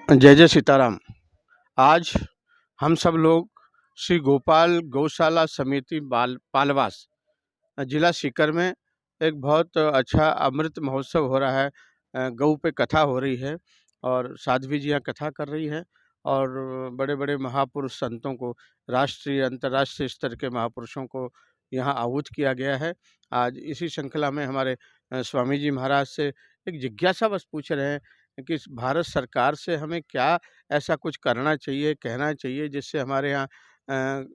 जय जय सीताराम। आज हम सब लोग श्री गोपाल गौशाला समिति पालवास जिला सीकर में एक बहुत अच्छा अमृत महोत्सव हो रहा है। गऊ पे कथा हो रही है और साध्वी जी यहाँ कथा कर रही है और बड़े बड़े महापुरुष संतों को, राष्ट्रीय अंतर्राष्ट्रीय स्तर के महापुरुषों को यहाँ आहूत किया गया है। आज इसी श्रृंखला में हमारे स्वामी जी महाराज से एक जिज्ञासा बस पूछ रहे हैं कि इस भारत सरकार से हमें क्या ऐसा कुछ करना चाहिए, कहना चाहिए, जिससे हमारे यहाँ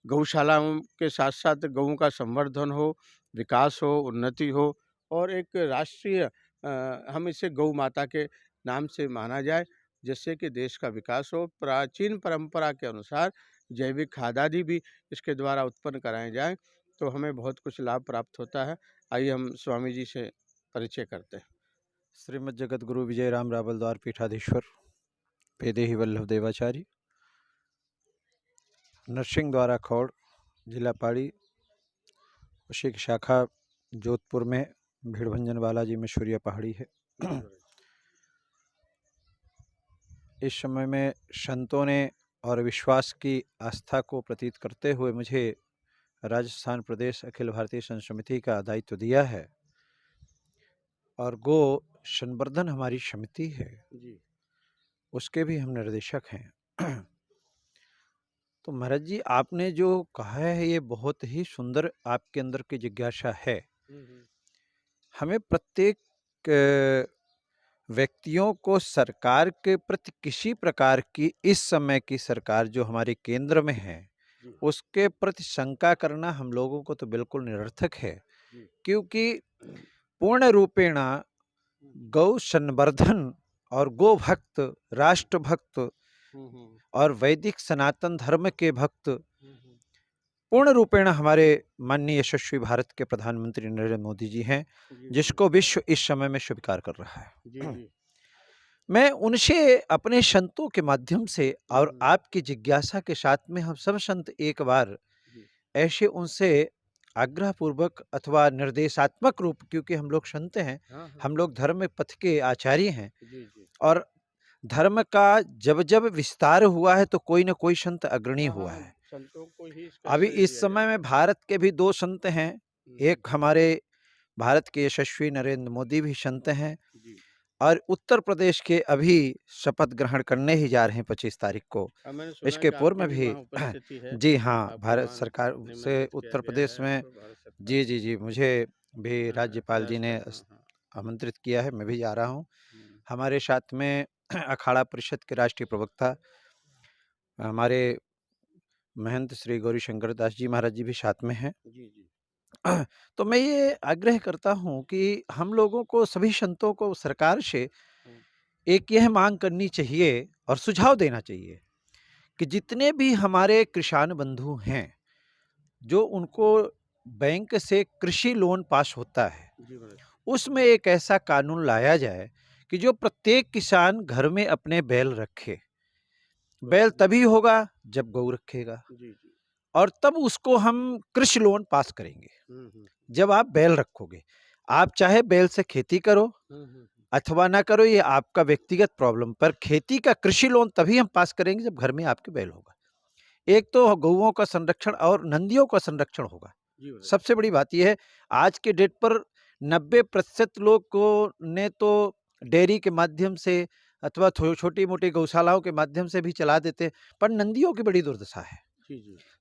गौशालाओं के साथ साथ गऊँ का संवर्धन हो, विकास हो, उन्नति हो और एक राष्ट्रीय हम इसे गौ माता के नाम से माना जाए, जिससे कि देश का विकास हो। प्राचीन परंपरा के अनुसार जैविक खाद आदि भी इसके द्वारा उत्पन्न कराए जाएँ, तो हमें बहुत कुछ लाभ प्राप्त होता है। आइए हम स्वामी जी से परिचय करते हैं। श्रीमद् जगत गुरु विजय राम रावल द्वार पीठाधीश्वर पेदेही वल्लभ देवाचार्य, नरसिंह द्वारा खौड़, जिला पाड़ी, उसी की शाखा जोधपुर में भीड़भंजन बालाजी में सूर्या पहाड़ी है। इस समय में संतों ने और विश्वास की आस्था को प्रतीत करते हुए मुझे राजस्थान प्रदेश अखिल भारतीय संत समिति का दायित्व दिया है और गो संवर्धन हमारी समिति है जी। उसके भी हम निर्देशक हैं। तो महाराज जी, आपने जो कहा है ये बहुत ही सुंदर आपके अंदर की जिज्ञासा है। हमें प्रत्येक व्यक्तियों को सरकार के प्रति किसी प्रकार की, इस समय की सरकार जो हमारे केंद्र में है उसके प्रति शंका करना हम लोगों को तो बिल्कुल निरर्थक है, क्योंकि पूर्ण रूपेण गौ संवर्धन और गो भक्त, राष्ट्र भक्त और वैदिक सनातन धर्म के भक्त पूर्ण रूपेण हमारे माननीय यशस्वी भारत के प्रधानमंत्री नरेंद्र मोदी जी हैं, जिसको विश्व इस समय में स्वीकार कर रहा है। मैं उनसे अपने संतों के माध्यम से और आपकी जिज्ञासा के साथ में हम सब संत एक बार ऐसे उनसे आग्रह पूर्वक अथवा निर्देशात्मक रूप, क्योंकि हम लोग संत हैं, हम लोग धर्म पथ के आचार्य हैं और धर्म का जब जब विस्तार हुआ है तो कोई न कोई संत अग्रणी हुआ है। अभी इस समय में भारत के भी दो संत हैं, एक हमारे भारत के यशस्वी नरेंद्र मोदी भी संत हैं और उत्तर प्रदेश के अभी शपथ ग्रहण करने ही जा रहे हैं 25 तारीख को। इसके पूर्व में भी जी हाँ, भारत सरकार से उत्तर प्रदेश में जी मुझे भी राज्यपाल जी ने आमंत्रित किया है, मैं भी जा रहा हूँ। हमारे साथ में अखाड़ा परिषद के राष्ट्रीय प्रवक्ता हमारे महंत श्री गौरी शंकर दास जी महाराज जी भी साथ में हैं। तो मैं ये आग्रह करता हूँ कि हम लोगों को, सभी संतों को सरकार से एक यह मांग करनी चाहिए और सुझाव देना चाहिए कि जितने भी हमारे किसान बंधु हैं, जो उनको बैंक से कृषि लोन पास होता है, उसमें एक ऐसा कानून लाया जाए कि जो प्रत्येक किसान घर में अपने बैल रखे। बैल तभी होगा जब गौ रखेगा और तब उसको हम कृषि लोन पास करेंगे। जब आप बैल रखोगे, आप चाहे बैल से खेती करो अथवा ना करो, ये आपका व्यक्तिगत प्रॉब्लम, पर खेती का कृषि लोन तभी हम पास करेंगे जब घर में आपके बैल होगा। एक तो गौओं का संरक्षण और नंदियों का संरक्षण होगा। सबसे बड़ी बात यह है, आज के डेट पर 90% लोग को ने तो डेयरी के माध्यम से अथवा छोटी मोटी गौशालाओं के माध्यम से भी चला देते, पर नंदियों की बड़ी दुर्दशा है।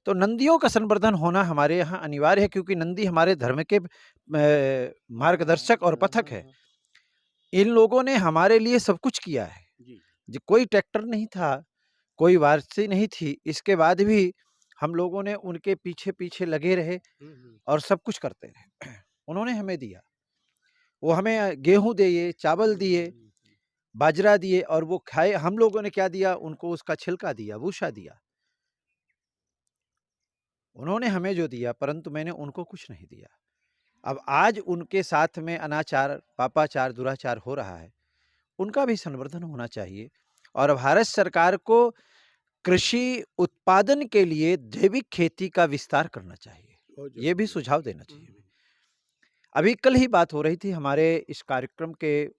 तो नंदियों का संवर्धन होना हमारे यहाँ अनिवार्य है, क्योंकि नंदी हमारे धर्म के मार्गदर्शक और पथक है। इन लोगों ने हमारे लिए सब कुछ किया है। कोई ट्रैक्टर नहीं था, कोई वारसी नहीं थी, इसके बाद भी हम लोगों ने उनके पीछे पीछे लगे रहे और सब कुछ करते रहे। उन्होंने हमें दिया, वो हमें गेहूं दिए, चावल दिए, बाजरा दिए और वो खाए। हम लोगों ने क्या दिया? उनको उसका छिलका दिया, भूसा दिया। उन्होंने हमें जो दिया, परंतु मैंने उनको कुछ नहीं दिया। अब आज उनके साथ में अनाचार, पापाचार, दुराचार हो रहा है, उनका भी संवर्धन होना चाहिए और भारत सरकार को कृषि उत्पादन के लिए जैविक खेती का विस्तार करना चाहिए, ये भी सुझाव देना चाहिए। अभी कल ही बात हो रही थी हमारे इस कार्यक्रम के,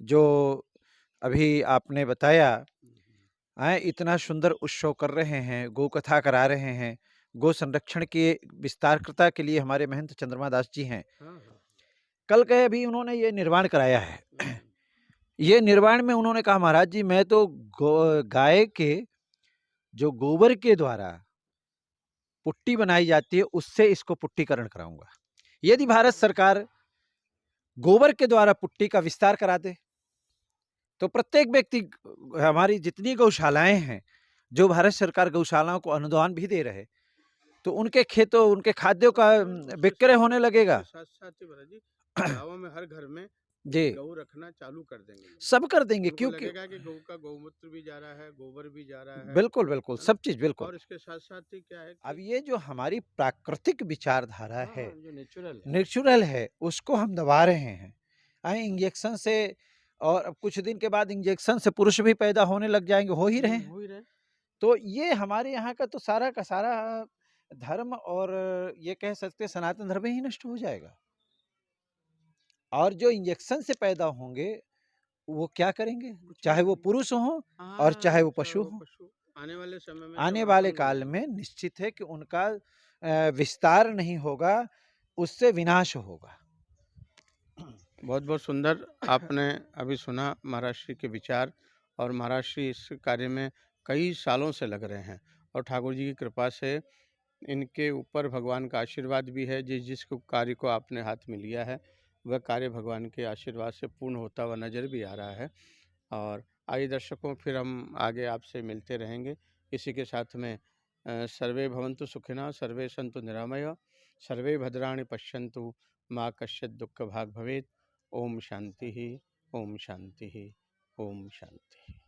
जो अभी आपने बताया इतना सुंदर उत्सव कर रहे हैं, गौ कथा करा रहे हैं, गो संरक्षण के विस्तारकर्ता के लिए हमारे महंत चंद्रमा दास जी हैं। हाँ, हाँ। कल गए अभी उन्होंने ये निर्माण कराया है। हुँ, ये निर्माण में उन्होंने कहा महाराज जी मैं तो गाय के जो गोबर के द्वारा पुट्टी बनाई जाती है उससे इसको पुट्टीकरण कराऊंगा। यदि भारत सरकार गोबर के द्वारा पुट्टी का विस्तार करा दे तो प्रत्येक व्यक्ति, हमारी जितनी गौशालाएं हैं, जो भारत सरकार गौशालाओं को अनुदान भी दे रहे, तो उनके खेतों, उनके खाद्यों का विक्रय होने लगेगा। उसके साथ-साथ ही महाराज जी गाँवों में हर घर में जी, गऊ रखना चालू कर देंगे लोग। सब कर देंगे उनको क्योंकि लगेगा कि गऊ का गौमूत्र भी जा रहा है, गोबर भी जा रहा बिल्कुल, बिल्कुल, है ना? सब चीज़ बिल्कुल। और इसके साथ-साथ ही क्या है अब कि ये जो हमारी प्राकृतिक विचारधारा हाँ, है, हाँ, जो नेचुरल है। नेचुरल है, उसको हम दबा रहे हैं। इंजेक्शन से, और अब कुछ दिन के बाद इंजेक्शन से पुरुष भी पैदा होने लग जाएँगे, हो ही रहे हैं। हो ही रहे हैं। तो ये हमारे यहाँ का तो सारा का सारा धर्म, और ये कह सकते हैं सनातन धर्म ही नष्ट हो जाएगा। और जो इंजेक्शन से पैदा होंगे, वो क्या करेंगे? कुछ नहीं चाहे वो करेंगे। पुरुष हों और चाहे हाँ, वो चाहे पशु वो हों। पशु आने वाले समय में जब आने वाले आपन हो काल जाएँगे में निश्चित है कि उनका विस्तार नहीं होगा, उससे विनाश होगा। बहुत-बहुत सुंदर आपने अभी सुना महाराज श्री के विचार और महाराज श्री इस कार्य में कई सालों से लग रहे हैं और ठाकुर जी की कृपा से इनके ऊपर भगवान का आशीर्वाद भी है। जिस कार्य को आपने हाथ में लिया है वह कार्य भगवान के आशीर्वाद से पूर्ण होता हुआ नज़र भी आ रहा है। और आइए दर्शकों, फिर हम आगे आपसे मिलते रहेंगे। इसी के साथ में सर्वे भवन्तु सुखिनः, सर्वे सन्तु निरामया, सर्वे भद्राणि पश्यन्तु, माँ कश्चित् दुःख भाग् भवेत्। ओम शांति, ओम शांति, ओम शांति।